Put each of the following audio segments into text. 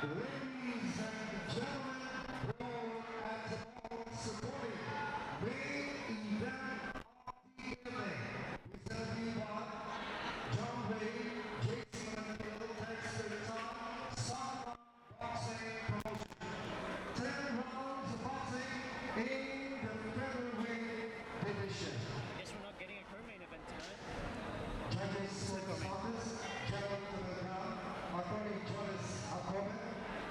Ladies and gentlemen, pro at supporting main event of the evening. Presented by John Wade, Jason Hill, Texas Tom, Star Boxing Promotion. 10 rounds of boxing in the featherweight division. Guess we're not getting a co-main event tonight. Judges for this office, Gerald to the ground, Attorney Jonas Alcoben,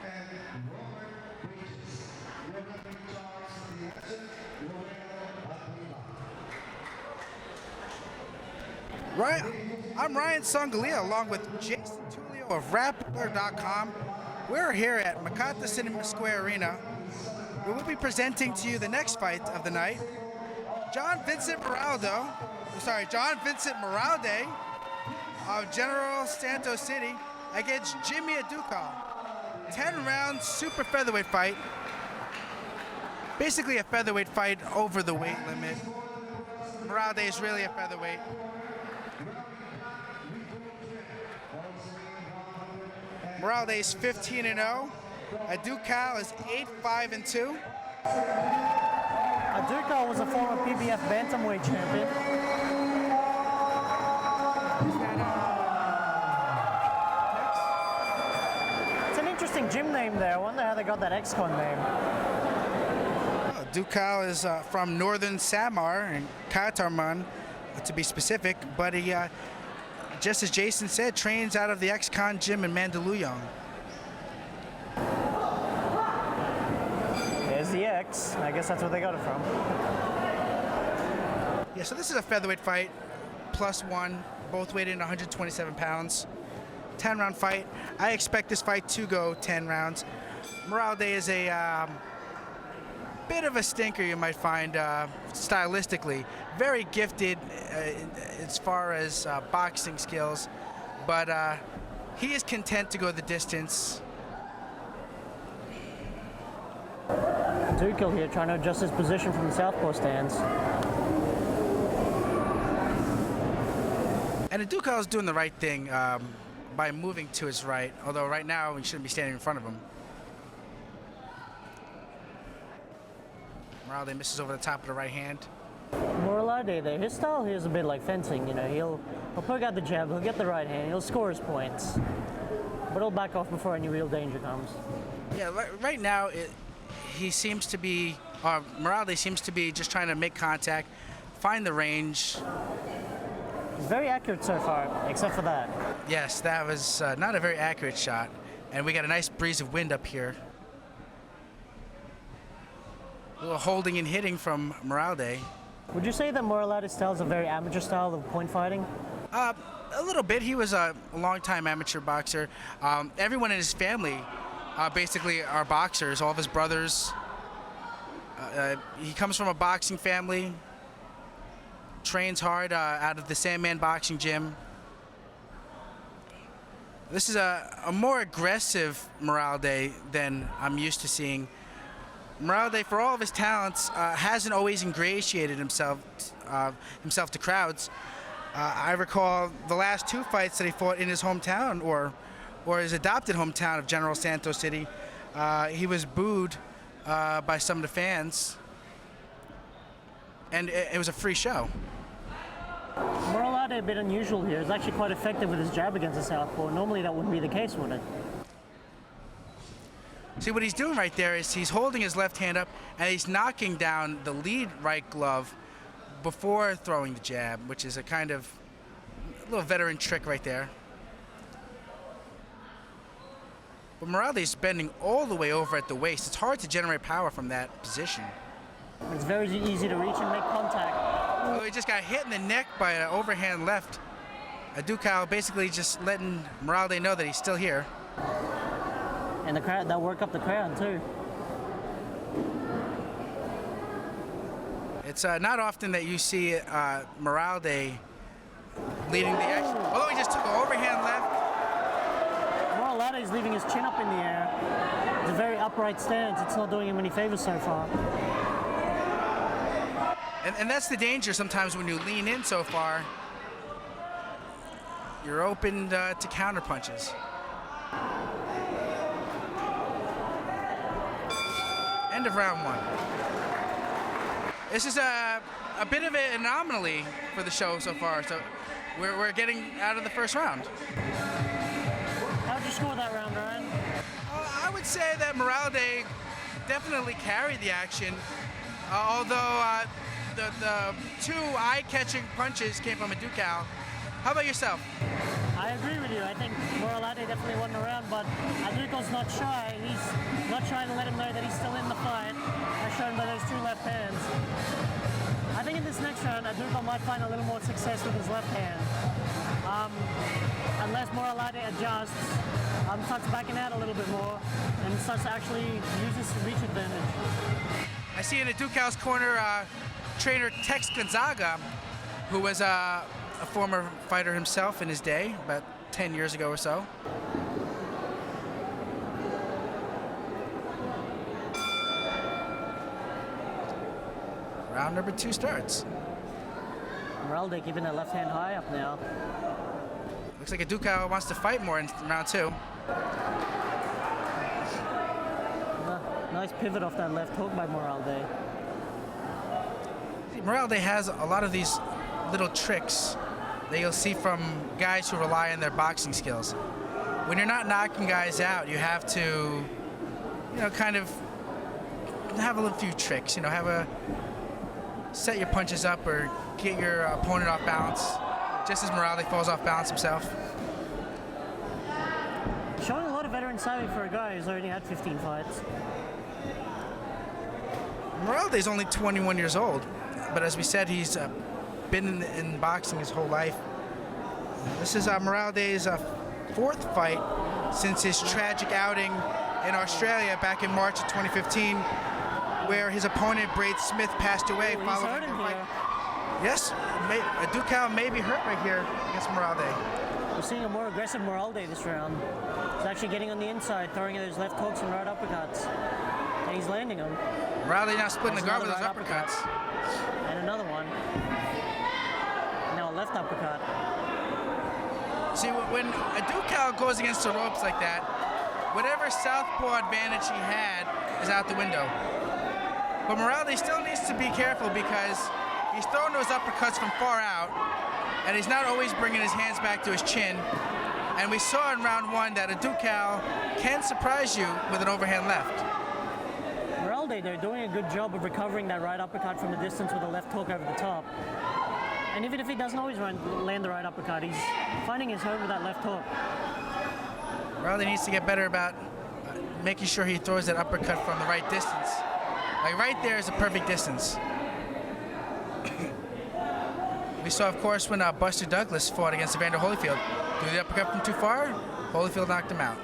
and Robert Bridges. You're going to be charged with the action, I'm Ryan Sangalia along with Jason Tulio of Rappler.com. We're here at Makata Cinema Square Arena. We will be presenting to you the next fight of the night. John Vincent Moralde of General Santos City against Jimmy Aducal. 10-round super featherweight fight. Basically a featherweight fight over the weight limit. Moralde is really a featherweight. Moralde is 15-0. Adukal is 8-5-2. Aducal was a former PBF bantamweight champion. It's an interesting gym name there. I wonder how they got that ex-con name. Adukal is from northern Samar and Katarman, to be specific, but he, just as Jason said, trains out of the ex-con gym in Mandaluyong. There's the X. I guess that's where they got it from. Yeah, so this is a featherweight fight, +1, both weighed in 127 pounds. 10-round fight. I expect this fight to go 10 rounds. Moralde is a bit of a stinker, you might find, stylistically. Very gifted as far as boxing skills, but he is content to go the distance. Aducal here trying to adjust his position from the southpaw stance. And Adukal is doing the right thing by moving to his right, although right now he shouldn't be standing in front of him. Moralde misses over the top of the right hand. Moralde there, his style here is a bit like fencing, you know, he'll poke out the jab, he'll get the right hand, he'll score his points, but he'll back off before any real danger comes. Yeah, right now he seems to be, Moralde seems to be just trying to make contact, find the range. He's very accurate so far, except for that. Yes, that was not a very accurate shot, and we got a nice breeze of wind up here. A little holding and hitting from Moralde. Would you say that Moralde's style is a very amateur style of point fighting? A little bit. He was a long-time amateur boxer. Everyone in his family basically are boxers, all of his brothers. He comes from a boxing family, trains hard out of the Sandman Boxing Gym. This is a more aggressive Moralde than I'm used to seeing. Moralde, for all of his talents, hasn't always ingratiated himself to crowds. I recall the last two fights that he fought in his hometown, or his adopted hometown of General Santos City. He was booed by some of the fans, and it was a free show. Moralde a bit unusual here. He's actually quite effective with his jab against the southpaw. Normally that wouldn't be the case, would it? See, what he's doing right there is he's holding his left hand up and he's knocking down the lead right glove before throwing the jab, which is a kind of little veteran trick right there. But Moralde is bending all the way over at the waist. It's hard to generate power from that position. It's very easy to reach and make contact. Oh, he just got hit in the neck by an overhand left. Adukal basically just letting Moralde know that he's still here. And the crowd, that work up the crowd too. It's not often that you see Moralde leading the action. Although he just took an overhand left. Moralde is leaving his chin up in the air. It's a very upright stance. It's not doing him any favors so far. And that's the danger sometimes when you lean in so far. You're open to counter punches. End of round one. This is a bit of an anomaly for the show so far. So we're getting out of the first round. How'd you score that round, Ryan? I would say that Moralde definitely carried the action, although the two eye-catching punches came from Aducal. How about yourself? I agree with you. I think Moralde definitely won the round, but Aducal's not shy. He's not trying to let him know that he's still in the fight, as shown by those two left hands. I think in this next round, Aducal might find a little more success with his left hand. Unless Moralde adjusts, starts backing out a little bit more, and starts to actually use his reach advantage. I see in Aducal's corner trainer Tex Gonzaga, who was a former fighter himself in his day, about 10 years ago or so. Round number 2 starts. Moralde keeping that left hand high up now. Looks like Aducal wants to fight more in round 2. Nice pivot off that left hook by Moralde. Moralde has a lot of these little tricks that you'll see from guys who rely on their boxing skills. When you're not knocking guys out, you have to, kind of have a little few tricks. Set your punches up or get your opponent off balance, just as Moralde falls off balance himself. Showing a lot of veteran savvy for a guy who's already had 15 fights. Moralde is only 21 years old, but as we said, he's been in boxing his whole life. This is Moralde's 4th fight since his tragic outing in Australia back in March of 2015, where his opponent Braid Smith passed away following the fight. Yes, Aducal may be hurt right here against Moralde. We're seeing a more aggressive Moralde this round. He's actually getting on the inside, throwing those left hooks and right uppercuts. And he's landing them. Moralde now splitting the guard with those right uppercuts. And another one. Now a left uppercut. See, when Aducal goes against the ropes like that, whatever southpaw advantage he had is out the window. But Moralde still needs to be careful because he's throwing those uppercuts from far out, and he's not always bringing his hands back to his chin. And we saw in round 1 that Aducal can surprise you with an overhand left. Moralde, they're doing a good job of recovering that right uppercut from the distance with a left hook over the top. And even if he doesn't always land the right uppercut, he's finding his home with that left hook. Moralde needs to get better about making sure he throws that uppercut from the right distance. Like right there is a perfect distance. We saw, of course, when Buster Douglas fought against Evander Holyfield. Threw the uppercut from too far, Holyfield knocked him out.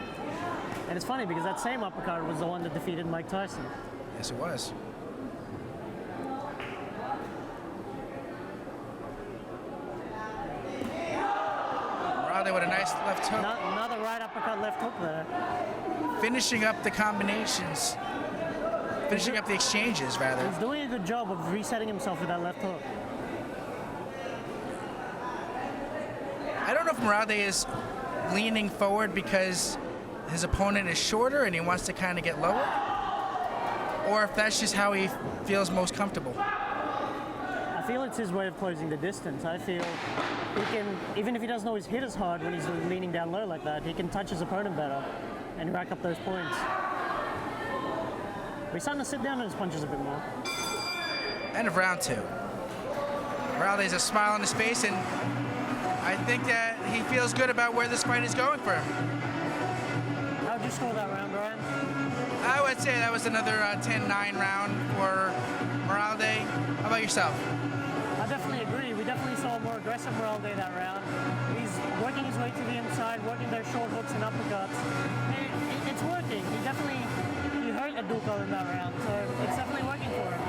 And it's funny because that same uppercut was the one that defeated Mike Tyson. Yes, it was. Moralde with a nice left hook. Another right uppercut, left hook there. Finishing up the combinations. Finishing up the exchanges, rather. He's doing a good job of resetting himself with that left hook. I don't know if Moralde is leaning forward because his opponent is shorter and he wants to kind of get lower, or if that's just how he feels most comfortable. I feel it's his way of closing the distance. I feel he can, even if he doesn't always hit as hard when he's leaning down low like that, he can touch his opponent better and rack up those points. But he's starting to sit down on his punches a bit more. End of round 2. Moralde has a smile on his face, and I think that he feels good about where this fight is going for him. How'd you score that round, Ryan? I would say that was another 10-9 round for Moralde. How about yourself? I definitely agree. We definitely saw a more aggressive Moralde that round. He's working his way to the inside, working those short hooks and uppercuts. It's working. He hurt Adukal in that round, so it's definitely working for him.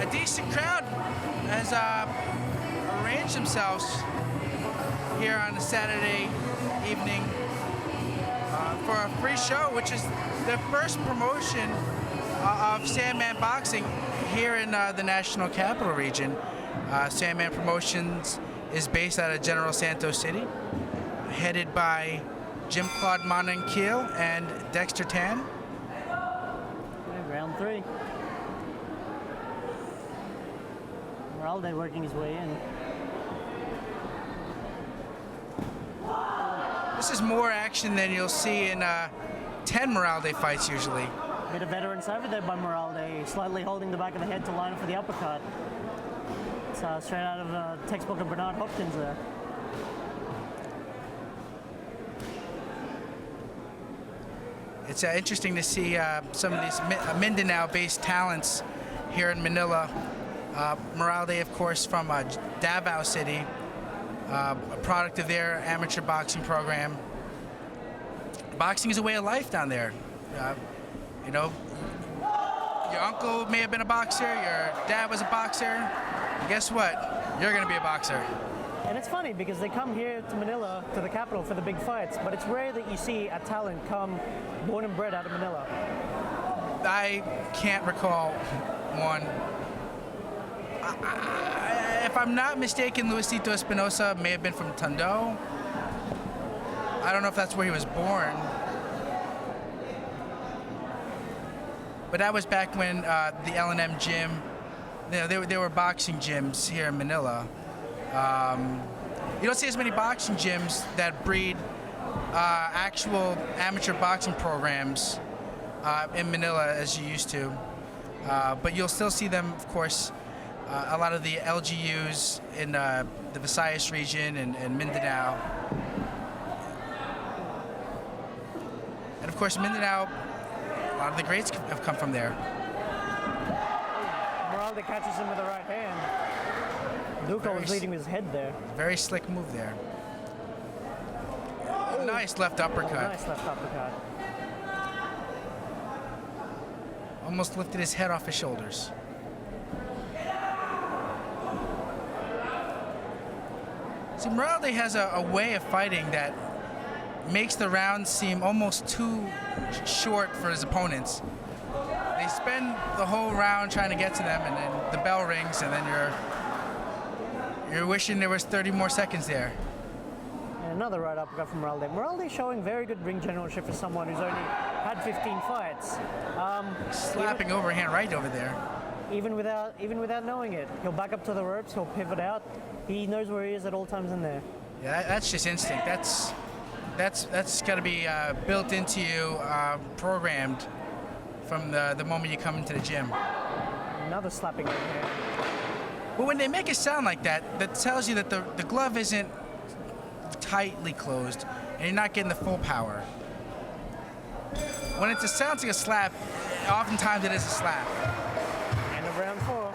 A decent crowd has arranged themselves here on a Saturday evening for a free show, which is the first promotion of Sandman Boxing here in the National Capital Region. Sandman Promotions is based out of General Santos City. headed by Jim Claude Mononkiel and Dexter Tan. Okay, round 3. Moralde working his way in. This is more action than you'll see in 10 Moralde fights usually. Bit of veteran over there by Moralde, slightly holding the back of the head to line up for the uppercut. It's straight out of a textbook of Bernard Hopkins there. It's interesting to see some of these Mindanao-based talents here in Manila. Moralde, of course, from Davao City, a product of their amateur boxing program. Boxing is a way of life down there. You know, your uncle may have been a boxer, your dad was a boxer. And guess what? You're going to be a boxer. And it's funny because they come here to Manila, to the capital, for the big fights, but it's rare that you see a talent come born and bred out of Manila. I can't recall one. If I'm not mistaken, Luisito Espinosa may have been from Tondo. I don't know if that's where he was born. But that was back when the L&M gym, you know, there were boxing gyms here in Manila. You don't see as many boxing gyms that breed actual amateur boxing programs in Manila as you used to. But you'll still see them, of course, a lot of the LGUs in the Visayas region and Mindanao. And of course, Mindanao, a lot of the greats have come from there. Moralde catches him with the right hand. Adukal was leading with his head there. Very slick move there. Nice left uppercut. Nice left uppercut. Almost lifted his head off his shoulders. See, Moralde has a way of fighting that makes the rounds seem almost too short for his opponents. They spend the whole round trying to get to them, and then the bell rings, and then you're wishing there was 30 more seconds there. And another right uppercut from Moralde. Moralde showing very good ring generalship for someone who's only had 15 fights. Slapping overhand right over there. Even without knowing it, he'll back up to the ropes. He'll pivot out. He knows where he is at all times in there. Yeah, that's just instinct. That's got to be built into you, programmed from the moment you come into the gym. Another slapping overhand. But when they make it sound like that, that tells you that the glove isn't tightly closed and you're not getting the full power. When it sounds like a slap, oftentimes it is a slap. End of round 4.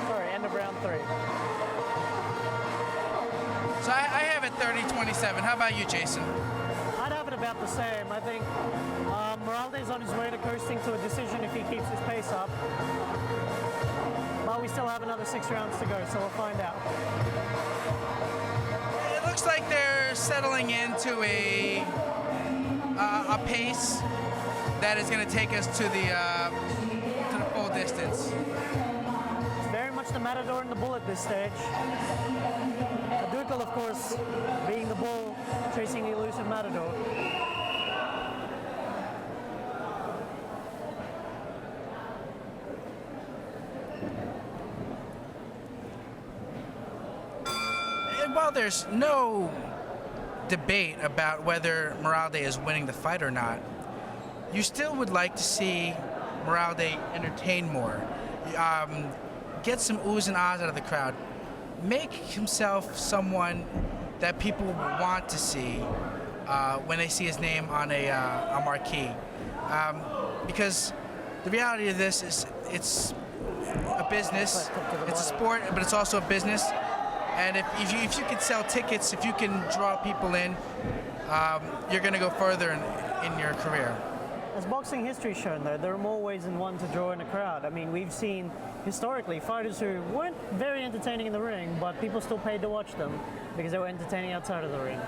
Sorry, end of round 3. So I have it 30-27. How about you, Jason? I'd have it about the same. I think Moralde's on his way to coasting to a decision if he keeps his pace up. But we still have another 6 rounds to go, so we'll find out. It looks like they're settling into a pace that is going to take us to the full distance. It's very much the Matador and the Bull at this stage. Aducal, of course, being the Bull, chasing the elusive Matador. And while there's no debate about whether Moralde is winning the fight or not, you still would like to see Moralde entertain more. Get some oohs and ahs out of the crowd. Make himself someone that people want to see when they see his name on a marquee. Because the reality of this is it's a business, it's a sport, but it's also a business. And if you can sell tickets, if you can draw people in, you're going to go further in your career. As boxing history's shown, though, there are more ways than one to draw in a crowd. I mean, we've seen historically fighters who weren't very entertaining in the ring, but people still paid to watch them because they were entertaining outside of the ring.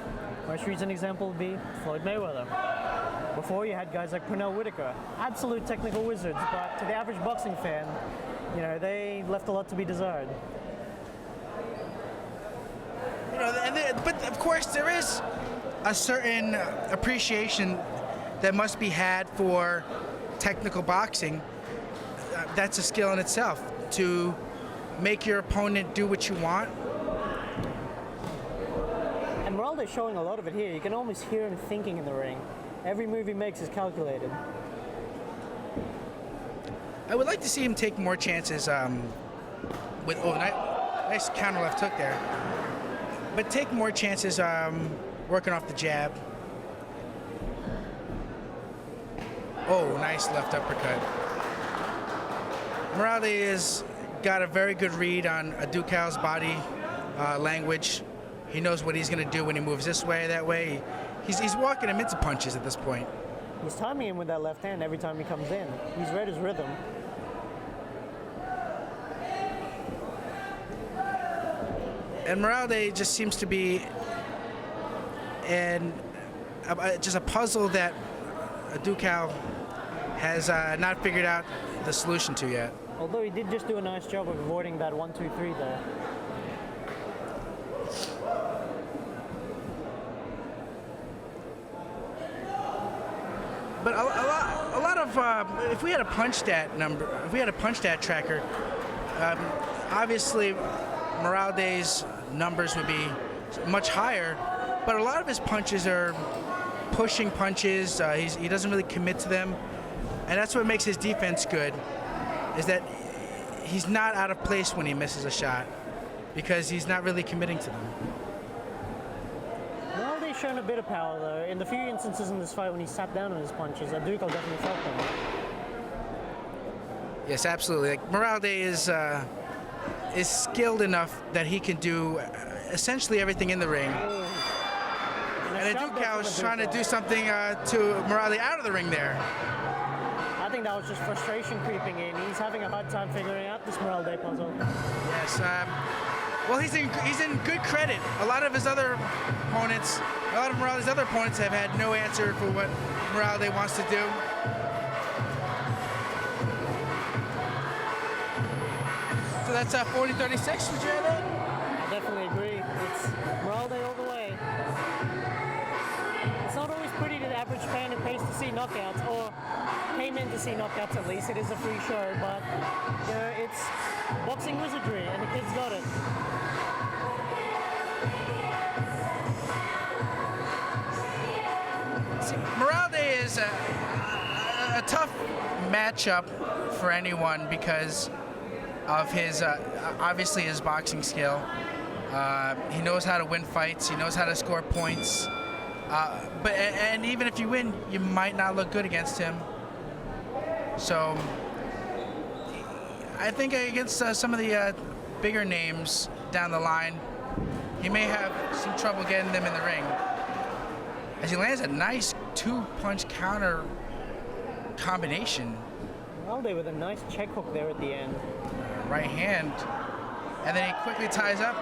Most recent example would be Floyd Mayweather. Before you had guys like Pernell Whitaker, absolute technical wizards, but to the average boxing fan, you know, they left a lot to be desired. You know, but of course there is a certain appreciation that must be had for technical boxing. That's a skill in itself, to make your opponent do what you want. And Moralde's showing a lot of it here. You can almost hear him thinking in the ring. Every move he makes is calculated. I would like to see him take more chances with, nice counter left hook there. But take more chances working off the jab. Oh, nice left uppercut. Moralde has got a very good read on Aducal's body language. He knows what he's going to do when he moves this way, that way. He's walking him into punches at this point. He's timing him with that left hand every time he comes in. He's read his rhythm. And Moralde just seems to be just a puzzle that Aducal has not figured out the solution to yet. Although he did just do a nice job of avoiding that 1-2-3 there. But a lot of if we had a punch stat number, if we had a punch stat tracker, obviously Moralde's numbers would be much higher. But a lot of his punches are pushing punches. He doesn't really commit to them, and that's what makes his defense good. Is that he's not out of place when he misses a shot, because he's not really committing to them. Moralde's shown a bit of power though. In the few instances in this fight when he sat down on his punches, Adukal definitely felt them. Yes, absolutely. Like, Moralde is skilled enough that he can do essentially everything in the ring. And Aducal is trying to do something to Moralde out of the ring there. I think that was just frustration creeping in. He's having a hard time figuring out this Moralde puzzle. Yes. Well, he's in good credit. A lot of Moralde's other opponents have had no answer for what Moralde wants to do. So that's 40-36. Would you add that? I definitely agree. It's Moralde all the way. It's not always pretty to the average fan who pays to see knockouts, or came in to see knockouts at least. It is a free show, but you know, it's boxing wizardry, and the kids got it. See, Moralde is a tough matchup for anyone because of his obviously his boxing skill. He knows how to win fights. He knows how to score points. But even if you win, you might not look good against him. So I think against some of the bigger names down the line, he may have some trouble getting them in the ring. As he lands a nice two-punch counter combination. Moralde with a nice check hook there at the end. Right hand. And then he quickly ties up.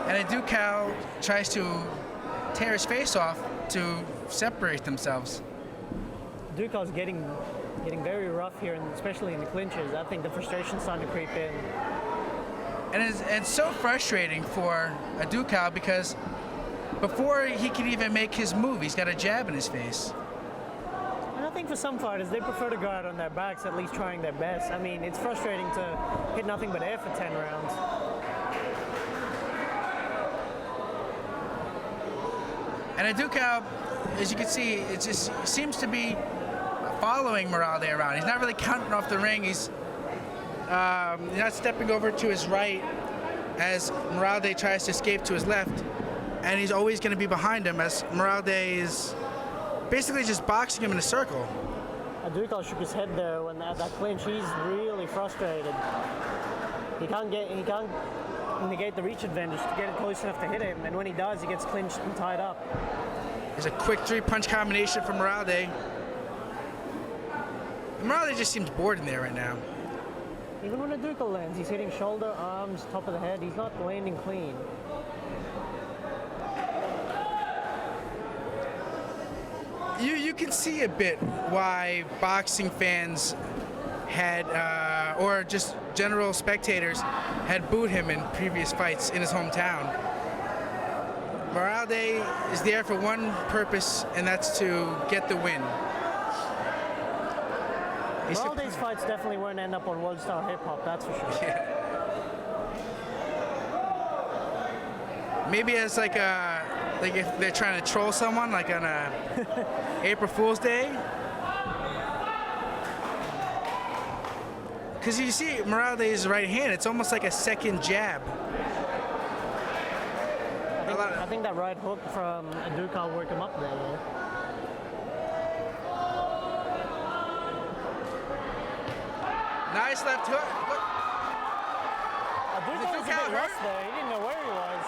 And Adukal tries to tear his face off to separate themselves. Aducal's getting very rough here, and especially in the clinches. I think the frustration's starting to creep in. And it's so frustrating for Adukal because before he can even make his move, he's got a jab in his face. And I think for some fighters, they prefer to go out on their backs, at least trying their best. I mean, it's frustrating to hit nothing but air for 10 rounds. And Adukal, as you can see, it just seems to be following Moralde around. He's not really counting off the ring. He's not stepping over to his right as Moralde tries to escape to his left. And he's always going to be behind him as Moralde is basically just boxing him in a circle. Adukal shook his head there when at that clinch. He's really frustrated. He can't negate the reach advantage to get it close enough to hit him, and when he does, he gets clinched and tied up. There's a quick three-punch combination from Moralde. Moralde just seems bored in there right now. Even when Adukal lands, he's hitting shoulder, arms, top of the head. He's not landing clean. You you can see a bit why boxing fans had, or just general spectators, had booed him in previous fights in his hometown. Moralde is there for one purpose, and that's to get the win. Moralde's fights definitely won't end up on World Star Hip Hop, that's for sure. Yeah. Maybe as like if they're trying to troll someone, like on a April Fool's Day. Because you see Moralde's right hand, it's almost like a second jab. I think that right hook from Aducal worked him up there, though. Nice left hook. Look. Aducal was a bit lost there. He didn't know where he was.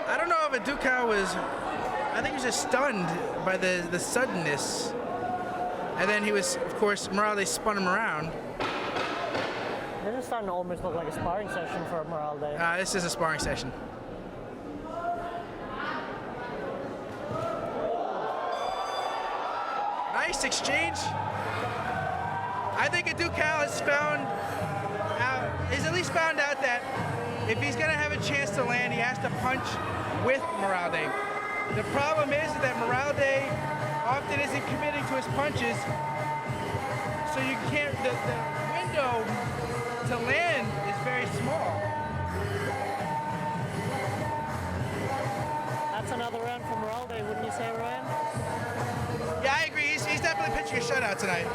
I don't know if Adukal was. I think he was just stunned by the suddenness. And then he was, of course, Moralde spun him around. This is starting to almost look like a sparring session for Moralde. This is a sparring session. Nice exchange. I think Adukal has at least found out that if he's going to have a chance to land, he has to punch with Moralde. The problem is that Moralde often isn't committing to his punches, so you can't. The window to land is very small. That's another round for Moralde, wouldn't you say, Ryan? Yeah, I agree. He's definitely pitching a shutout tonight.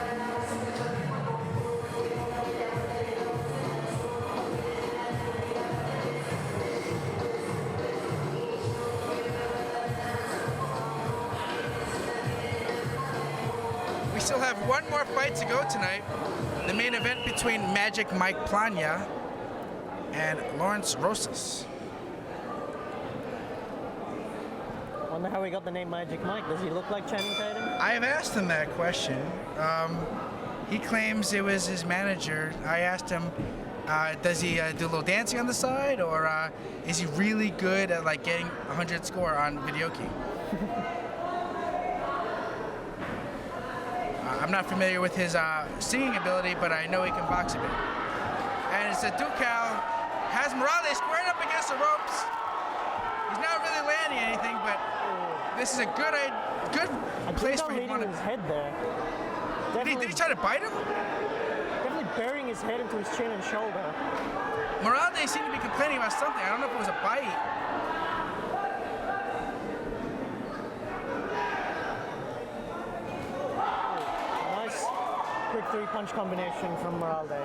We still have one more fight to go tonight. The main event between Magic Mike Plania and Lawrence Rosas. Wonder how he got the name Magic Mike. Does he look like Channing Tatum? I have asked him that question. He claims it was his manager. I asked him, does he do a little dancing on the side, or is he really good at like getting 100 score on video key? I'm not familiar with his singing ability, but I know he can box a bit. And it's Adukal has Moralde squared up against the ropes. He's not really landing anything, but this is a good place for him. His head there. Did he try to bite him? Definitely burying his head into his chin and shoulder. Moralde seemed to be complaining about something. I don't know if it was a bite. Nice quick three-punch combination from Moralde.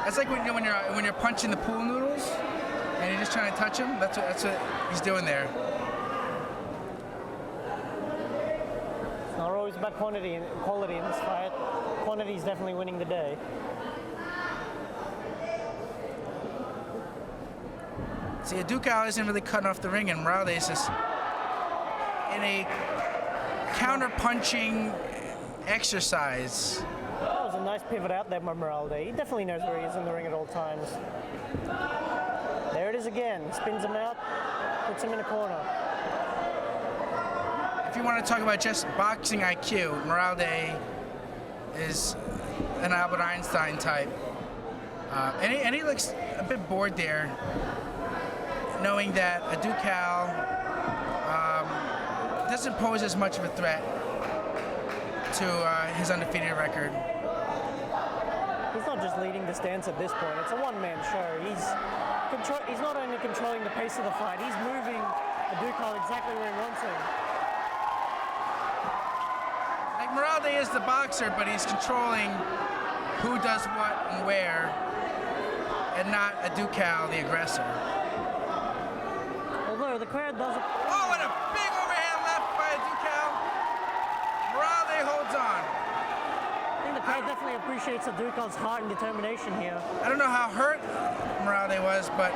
That's like when you're punching the pool noodles and you're just trying to touch him. That's what he's doing there. It's not always about quality in this fight. Quantity is definitely winning the day. See, Adukal isn't really cutting off the ring, and Moralde is just in a counter-punching exercise. That was a nice pivot out there by Moralde. He definitely knows where he is in the ring at all times. There it is again. Spins him out, puts him in a corner. If you want to talk about just boxing IQ, Moralde is an Albert Einstein type. And he looks a bit bored there, knowing that Adukal doesn't pose as much of a threat to his undefeated record. He's not just leading the stance at this point. It's a one-man show. He's not only controlling the pace of the fight, he's moving Adukal exactly where he wants him. Like Moralde is the boxer, but he's controlling who does what and where, and not Adukal, the aggressor. Although the crowd doesn't... Oh, what a big overhand left by Adukal. Moralde holds on. I think the crowd definitely appreciates Adukal's heart and determination here. I don't know how hurt Moralde was, but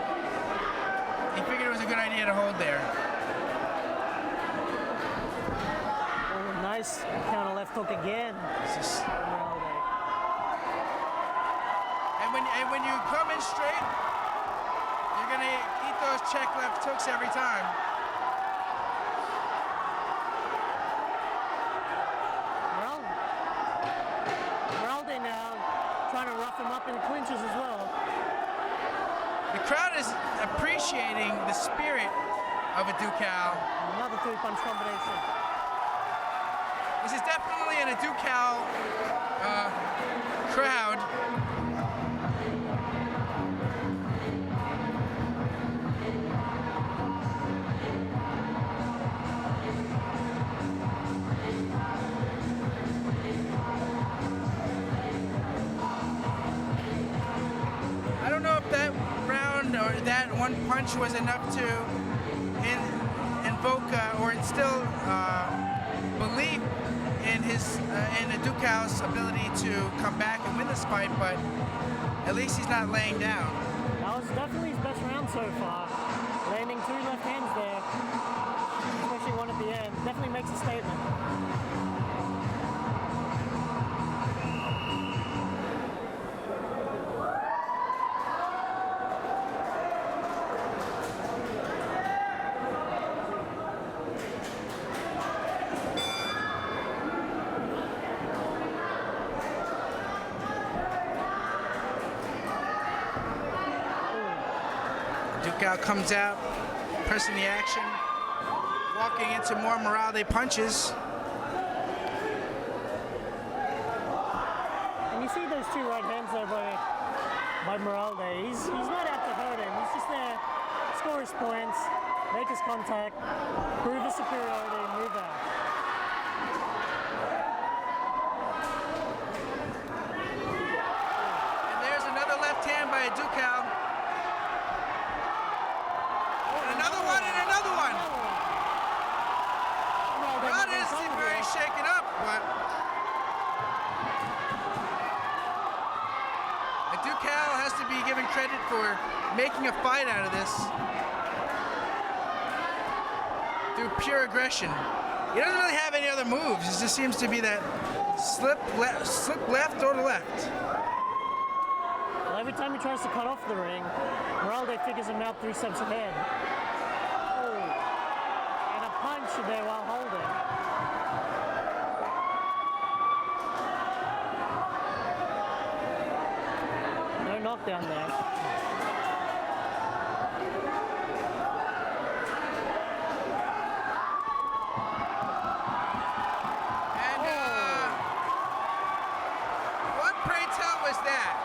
he figured it was a good idea to hold there. Oh, nice counter left hook again. Moralde. And when you come in straight, you're gonna eat he throws check left hooks every time. Moralde now trying to rough him up in clinches as well. The crowd is appreciating the spirit of Aducal. Another three-punch combination. This is definitely an Aducal crowd. I don't know if that round or that one punch was enough to invoke or instill belief in Aducal's ability to come back and win this fight, but at least he's not laying down. That was definitely his best round so far. Landing 2 left hands there, especially one at the end, definitely makes a statement. Aducal comes out, pressing the action, walking into more Moralde punches. And you see those 2 right hands there by Moralde. He's not out to hurt him. He's just there to score his points, make his contact, prove his superiority, and move out. And there's another left hand by Aducal. Very shaken up, but Aducal has to be given credit for making a fight out of this through pure aggression. He doesn't really have any other moves. It just seems to be that slip left or to left. Well, every time he tries to cut off the ring, Moralde figures him out 3 steps ahead. Oh, and a punch there while holding. Knockdown there. And what pray tell was that?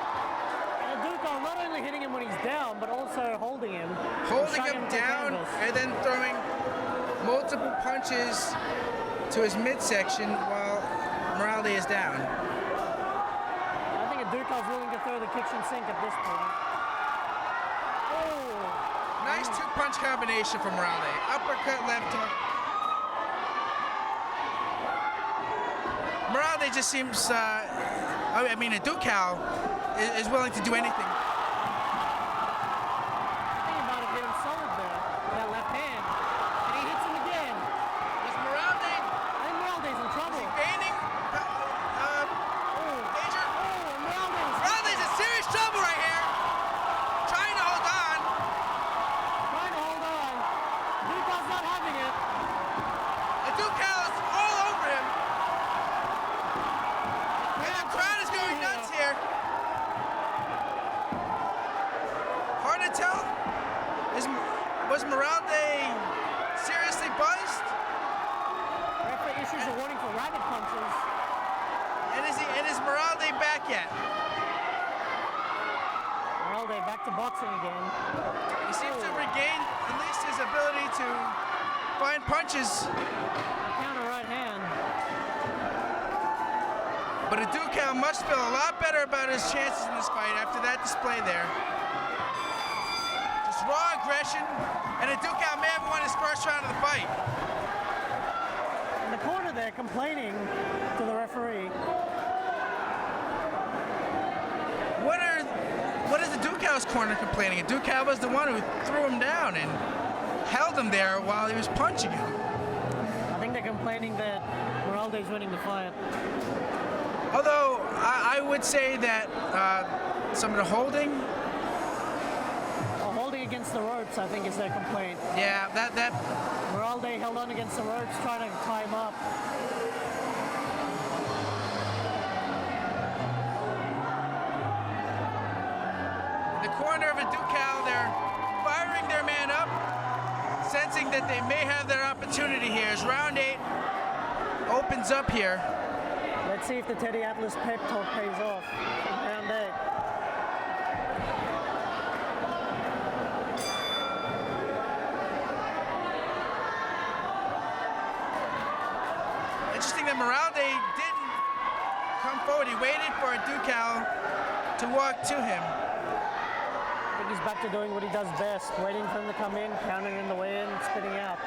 And Adukal not only hitting him when he's down, but also holding him. Holding him down and then throwing multiple punches to his midsection while Moralde is down. Aducal's willing to throw the kitchen sink at this point. Oh! Nice 2-punch combination from Moralde. Uppercut, left hook. Moralde just seems, Aducal is willing to do anything. I think he might have hit him solid there with that left hand. And he hits him again. Is Moralde? I think Moralde's in trouble. Is he gaining danger? Moralde's in serious trouble right here. Trying to hold on. Aducal's not having it. Aducal is all over him. And the crowd is going nuts here. Hard to tell. Was Moralde seriously buzzed? Referee issues a warning for rabbit punches. And is Moralde back yet? Moralde back to boxing again. He seems to regain at least his ability to find punches. A counter right hand. But Aducal must feel a lot better about his chances in this fight after that display there. Just raw aggression, and Aducal may have won his first round of the fight. In the corner there, complaining to the referee. What is Aducal's corner complaining? Aducal was the one who threw him down and held him there while he was punching him. I think they're complaining that Moralde's winning the fight. Although I would say that some of the holding against the ropes, I think, is their complaint. Yeah, that Moralde held on against the ropes, trying to tie him up. the corner of Aducal, they're firing their man up, sensing that they may have their opportunity here as round 8 opens up here. Let's see if the Teddy Atlas pep talk pays off in round 8. Interesting that Moralde didn't come forward. He waited for Aducal to walk to him. I think he's back to doing what he does best, waiting for him to come in, counting in the way in, spitting out.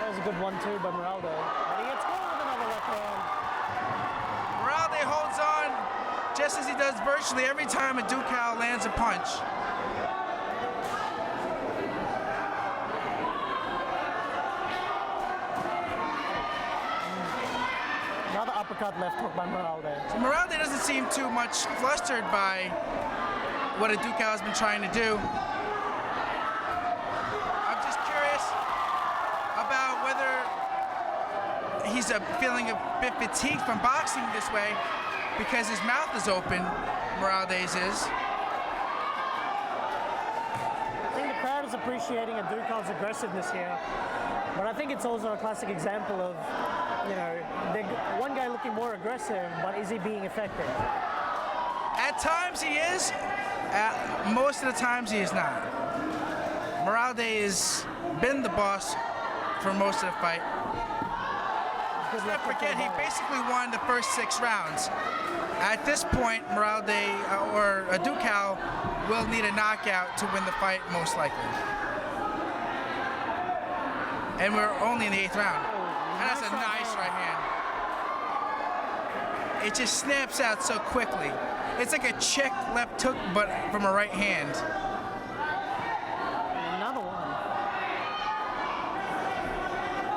That was a good 1-2 by Moralde. And he gets caught with another left hand. Moralde holds on just as he does virtually every time Aducal lands a punch. Another uppercut left hook by Moralde. So Moralde doesn't seem too much flustered by what Aducal has been trying to do. I'm just curious about whether he's feeling a bit fatigued from boxing this way because his mouth is open, Moralde's is. I think the crowd is appreciating Aducal's aggressiveness here, but I think it's also a classic example of, you know, one guy looking more aggressive, but is he being effective? At times he is, most of the times he is not. Moralde has been the boss for most of the fight. Let's not forget, he basically won the first 6 rounds. At this point, Moralde or Aducal will need a knockout to win the fight, most likely. And we're only in the 8th round. And that's a nice right hand. It just snaps out so quickly. It's like a check left hook, but from a right hand. Another one.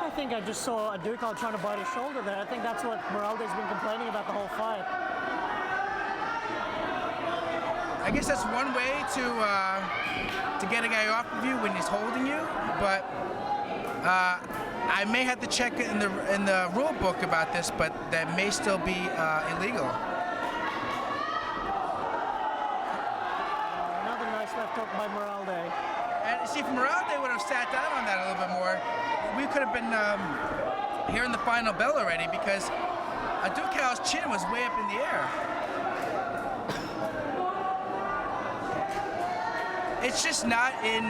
I think I just saw Aducal trying to bite his shoulder there. I think that's what Moralde's been complaining about the whole fight. I guess that's one way to get a guy off of you when he's holding you, but I may have to check in the rule book about this, but that may still be illegal. Another nice left hook by Moralde. And see, if Moralde would have sat down on that a little bit more, we could have been hearing the final bell already, because Aducal's chin was way up in the air. It's just not in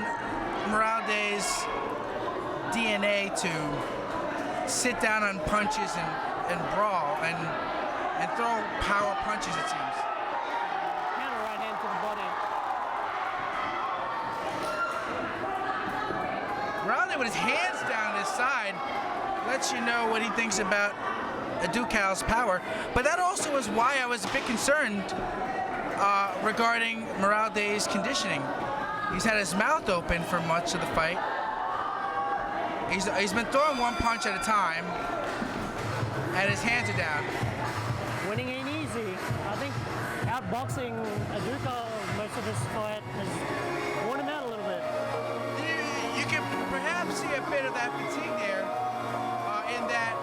Moralde's DNA to sit down on punches and brawl and throw power punches, it seems. Counter right hand to the body. Moralde with his hands down his side lets you know what he thinks about Aducal's power. But that also is why I was a bit concerned regarding Moralde's conditioning. He's had his mouth open for much of the fight. He's been throwing one punch at a time, and his hands are down. Winning ain't easy. I think outboxing Aducal most of this fight has worn him out a little bit. You can perhaps see a bit of that fatigue there, in that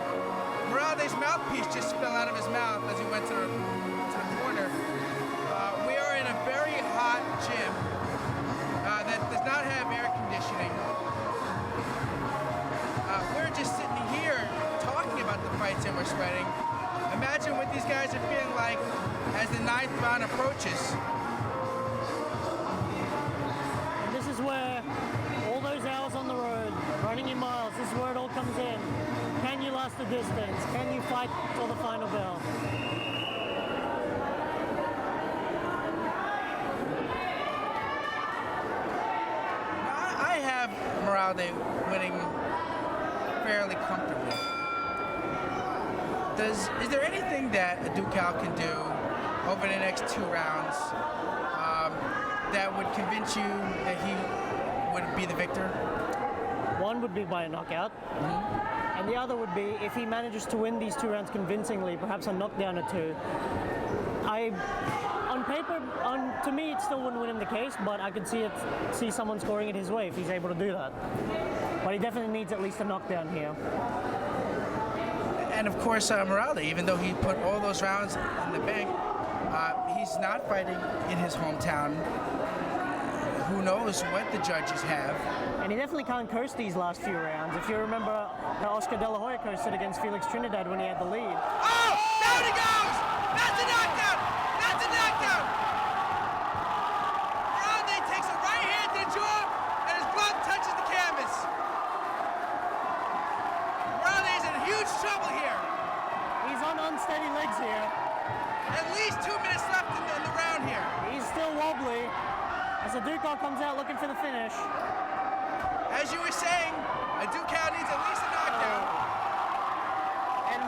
Moralde's mouthpiece just fell out of his mouth as he went to the corner. We are in a very hot gym that does not have air conditioning. We're just sitting here talking about the fights and we're sweating. Imagine what these guys are feeling like as the 9th round approaches. And this is where all those hours on the road, running your miles, this is where it all comes in. Can you last the distance? Can you fight till the final bell? I have Moralde winning fairly comfortably. Is there anything that Aducal can do over the next 2 rounds that would convince you that he would be the victor? One would be by a knockout, and the other would be if he manages to win these 2 rounds convincingly, perhaps a knockdown or 2. on paper, to me, it still wouldn't win him the case, but I could see someone scoring it his way if he's able to do that. But he definitely needs at least a knockdown here. And of course, Moralde, even though he put all those rounds in the bank, he's not fighting in his hometown. Who knows what the judges have. And he definitely can't curse these last few rounds. If you remember how Oscar De La Hoya cursed it against Felix Trinidad when he had the lead. Oh, down he goes! That's a knockdown! That's a knockdown! Moralde takes a right hand to the jaw, and his glove touches the canvas. Moralde is in huge trouble here. He's on unsteady legs here. At least 2 minutes left in the round here. He's still wobbly as Adukal comes out looking for the finish. As you were saying, Aducal needs at least a knockdown. And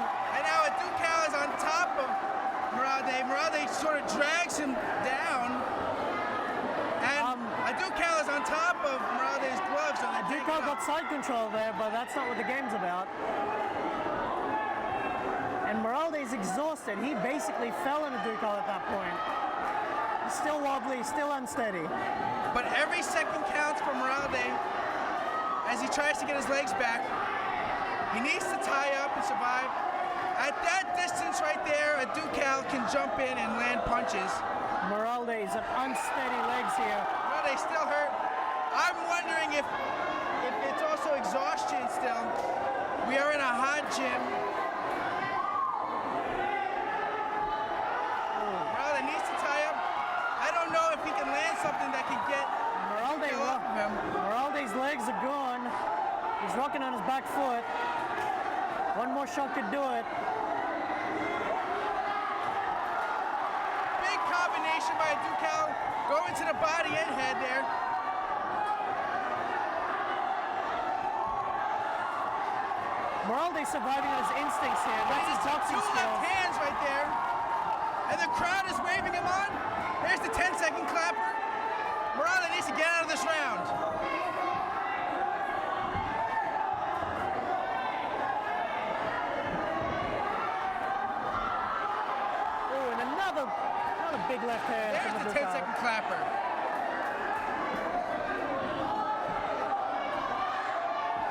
now Aducal is on top of Moralde. Moralde sort of drags him down. And Aducal is on top of Moralde's gloves. Aducal got side control there, but that's not what the game's about. And Moralde is exhausted. He basically fell on Aducal at that point. He's still wobbly, still unsteady. But every second counts for Moralde as he tries to get his legs back. He needs to tie up and survive. At that distance right there, Aducal can jump in and land punches. Moralde is on unsteady legs here. Moralde's still hurt. I'm wondering if it's also exhaustion still. We are in a hot gym. Moralde needs to tie up. I don't know if he can land something that can get off of him. Moralde's legs are gone. He's rocking on his back foot. One more shot could do it. Big combination by Aducal, going to the body and head there. Moralde's surviving on his instincts here. That's his boxing Two skills. left hands right there. And the crowd is waving him on. Here's the 10-second clapper. Moralde needs to get out of this round. Oh, and another big left hand. There's the 10-second clapper.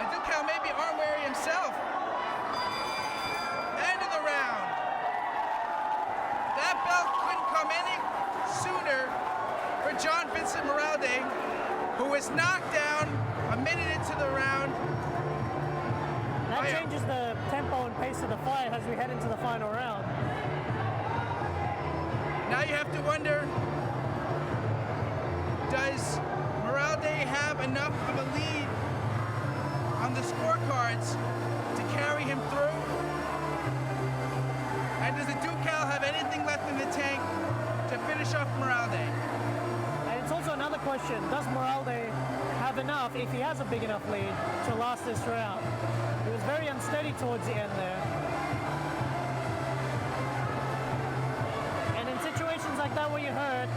Aducal may be arm weary himself. End of the round. That belt couldn't come any sooner for John Vincent Moralde, who was knocked down a minute into the round. That changes the tempo and pace of the fight as we head into the final round. Now you have to wonder, does Moralde have enough of a lead on the scorecards to carry him through? And does Aducal have anything left in the tank to finish off Moralde? And it's also another question, does Moralde have enough, if he has a big enough lead, to last this round? He was very unsteady towards the end there. And in situations like that where you're hurt,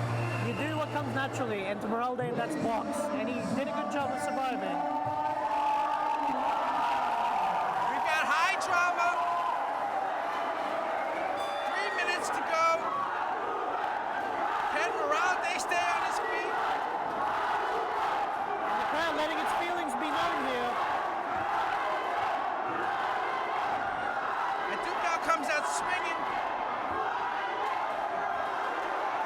you do what comes naturally, and to Moralde, that's box. And he did a good job of surviving. We've got high drama. 3 minutes to go. Can Moralde stay on his feet? And the crowd letting its feelings be known here. Aducal comes out swinging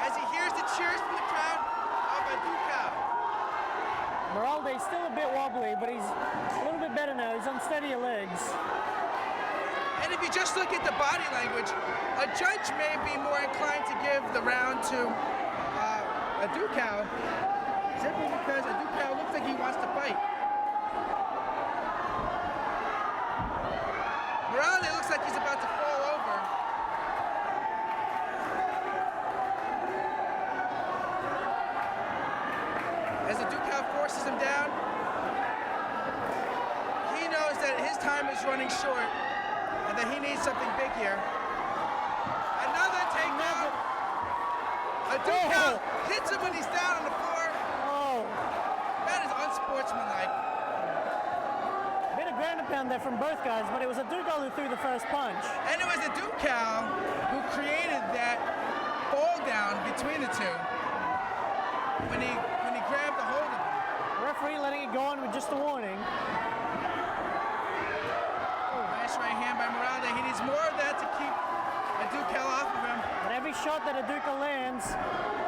as he hears the cheers from the crowd of Aducal. Moralde's still a bit wobbly, but he's a little bit better now. He's on steadier legs. And if you just look at the body language, a judge may be more inclined to give the round to Aducal, simply because Aducal looks like he wants to fight. Moralde looks like he's about to fall over. As Aducal forces him down, he knows that his time is running short and that he needs something big here. Another takedown. Aducal hits him when he's down on the floor. Oh. That is unsportsmanlike. Bit of ground and pound there from both guys, but it was Adukal who threw the first punch. And it was Aducal who created that fall knockdown between the two when he grabbed a hold of him. The referee letting it go on with just a warning. Nice right hand by Moralde. He needs more of that to keep Aducal off of him. But every shot that Adukal lands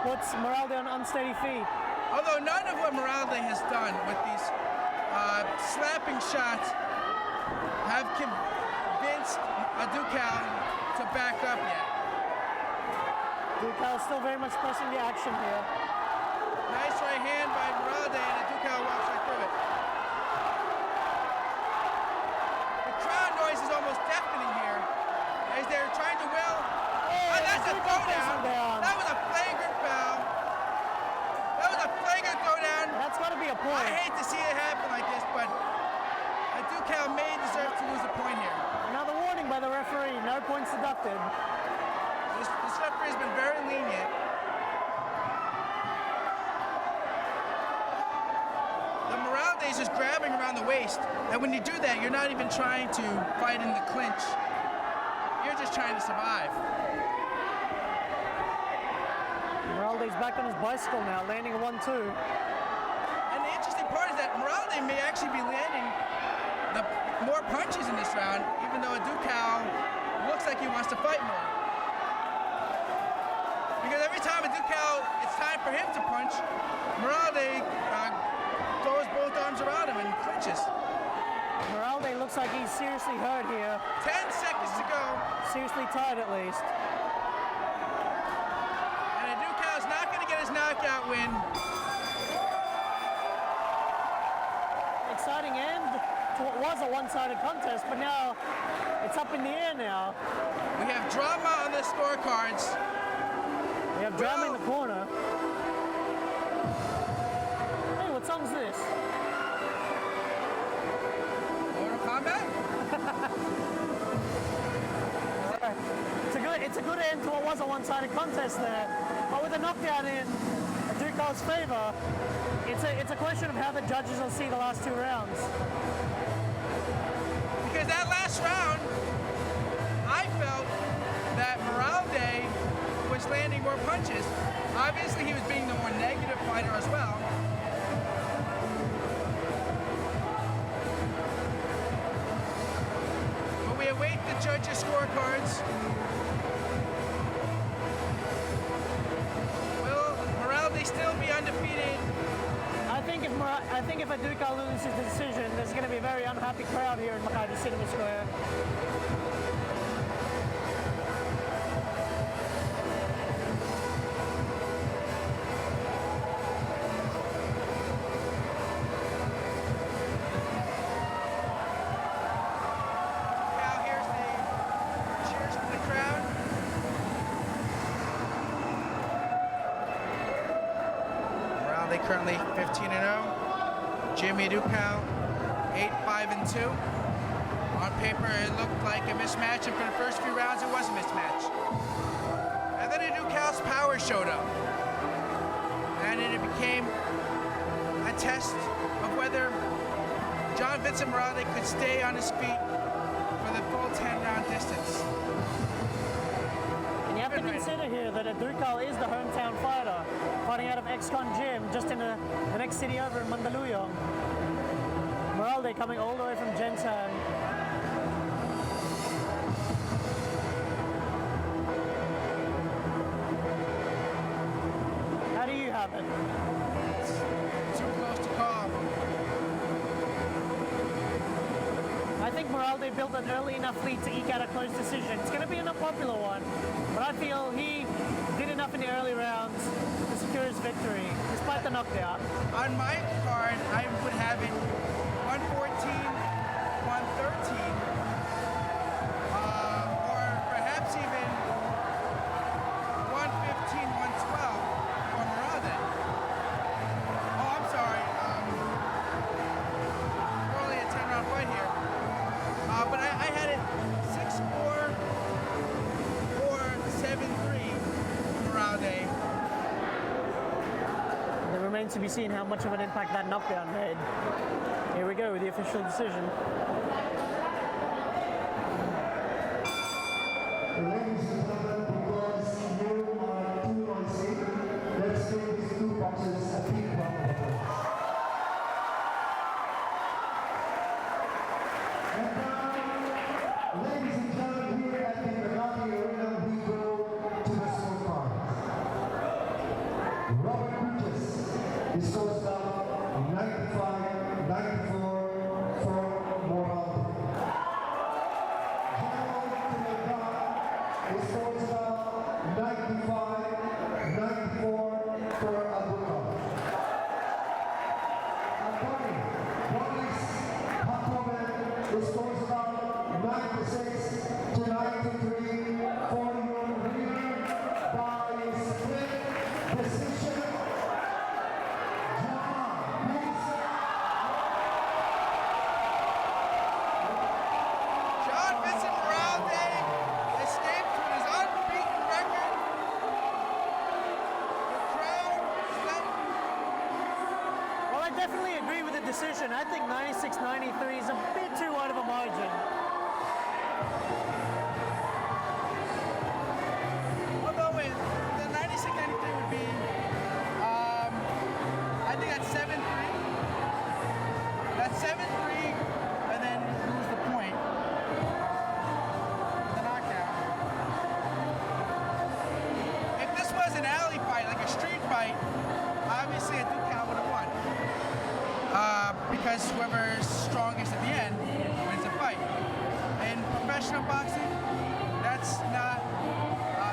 puts Moralde on unsteady feet. Although none of what Moralde has done with these slapping shots have convinced Aducal to back up yet. Adukal still very much pressing the action here. Nice right hand by Moralde, and Aducal walks right through it. The crowd noise is almost deafening here as they're trying to will. Oh, that's a throwdown. That was a flagrant foul. That was a flagrant throwdown. That's got to be a point. I hate to see it happen like this, but Aducal may deserve to lose a point here. Another warning by the referee. No points deducted. This referee has been very lenient. The Moralde is just grabbing around the waist, and when you do that, you're not even trying to fight in the clinch. You're just trying to survive. Moralde's back on his bicycle now, landing a 1-2. And the interesting part is that Moralde may actually be landing the more punches in this round, even though Aducal looks like he wants to fight more. Because every time Aducal, it's time for him to punch, Moralde throws both arms around him and clinches. Moralde looks like he's seriously hurt here. 10 seconds to go. Seriously tired at least. And Aducal's not going to get his knockout win. Exciting end to what was a one-sided contest, but now it's up in the air now. We have drama on the scorecards. We have drama in the corner. Hey, what song's this? Mortal Kombat? It's a good end to what was a one-sided contest there. But with a knockdown in Aducal's favor, it's a question of how the judges will see the last two rounds. Because that last round, I felt that Moralde was landing more punches. Obviously, he was being the more negative fighter as well. But we await the judges' scorecards. Will Moralde still be undefeated? I think if Aducal loses the decision, there's going to be a very unhappy crowd here in Makati Cinema Square. Now here's the cheers from the crowd. Moralde currently 15-0. Jimmy Aducal 8-5-2. On paper, it looked like a mismatch, and for the first few rounds, it was a mismatch. And then Aducal's power showed up, and it became a test of whether John Vincent Moralde could stay on his feet for the full 10-round distance. And you have to consider here that Adukal is the hometown fighter, fighting out of Ex-Con Gym, just in the next city over in Mandaluyong. Moralde coming all the way from Gensan. How do you have it? Too close to call. I think Moralde built an early enough lead to eke out a close decision. It's going to be an unpopular one, but I feel he did enough in the early rounds to secure his victory, despite the knockdown. On my card, I would have it 114, 113, or perhaps even 115, 112 for Moralde. Oh, I'm sorry. We're only a 10-round fight here. But I had it 6-4 or 7-3 Moralde. It remains to be seen how much of an impact that knockdown made. Here we go with the official decision. Ladies and gentlemen, because you are too decision. I think 96-93 is a bit too wide of a margin. Although the 96-93 would be, I think that's 7-3. That's 7-3, and then lose the point. The knockout. If this was an alley fight, like a street fight, obviously Aducal would have won. Because whoever's strongest at the end wins the fight. In professional boxing, that's not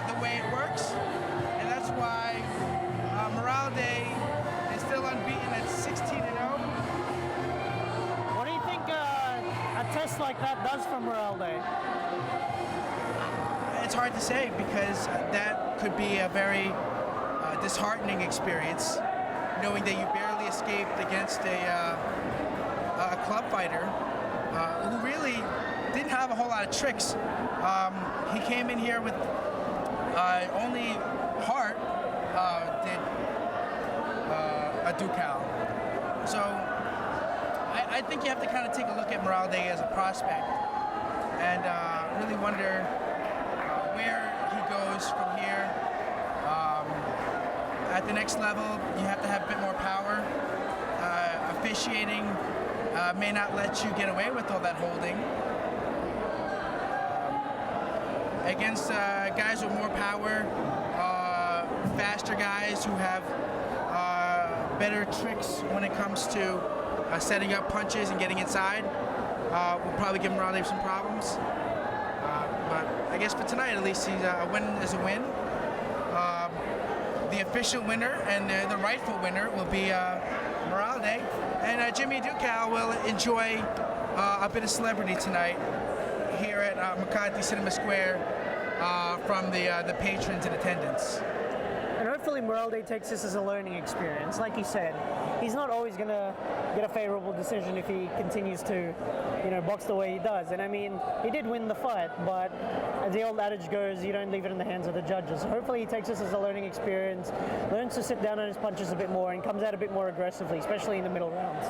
the way it works, and that's why Moralde is still unbeaten at 16-0. What do you think a test like that does for Moralde? It's hard to say because that could be a very disheartening experience, knowing that you barely escaped against a club fighter who really didn't have a whole lot of tricks. He came in here with only heart did Aducal. So I think you have to kind of take a look at Moralde as a prospect and really wonder where he goes from here. At the next level, you have to have a bit more power. Officiating may not let you get away with all that holding. Against guys with more power, faster guys who have better tricks when it comes to setting up punches and getting inside, will probably give Moralde some problems. But I guess for tonight, at least, a win is a win. The official winner and the rightful winner will be Moralde, and Jimmy Aducal will enjoy a bit of celebrity tonight here at McCarthy Cinema Square from the patrons in attendance. And hopefully Moralde takes this as a learning experience. Like you said, he's not always going to get a favorable decision if he continues to, box the way he does. And I mean, he did win the fight, but as the old adage goes, you don't leave it in the hands of the judges. So hopefully he takes this as a learning experience, learns to sit down on his punches a bit more, and comes out a bit more aggressively, especially in the middle rounds.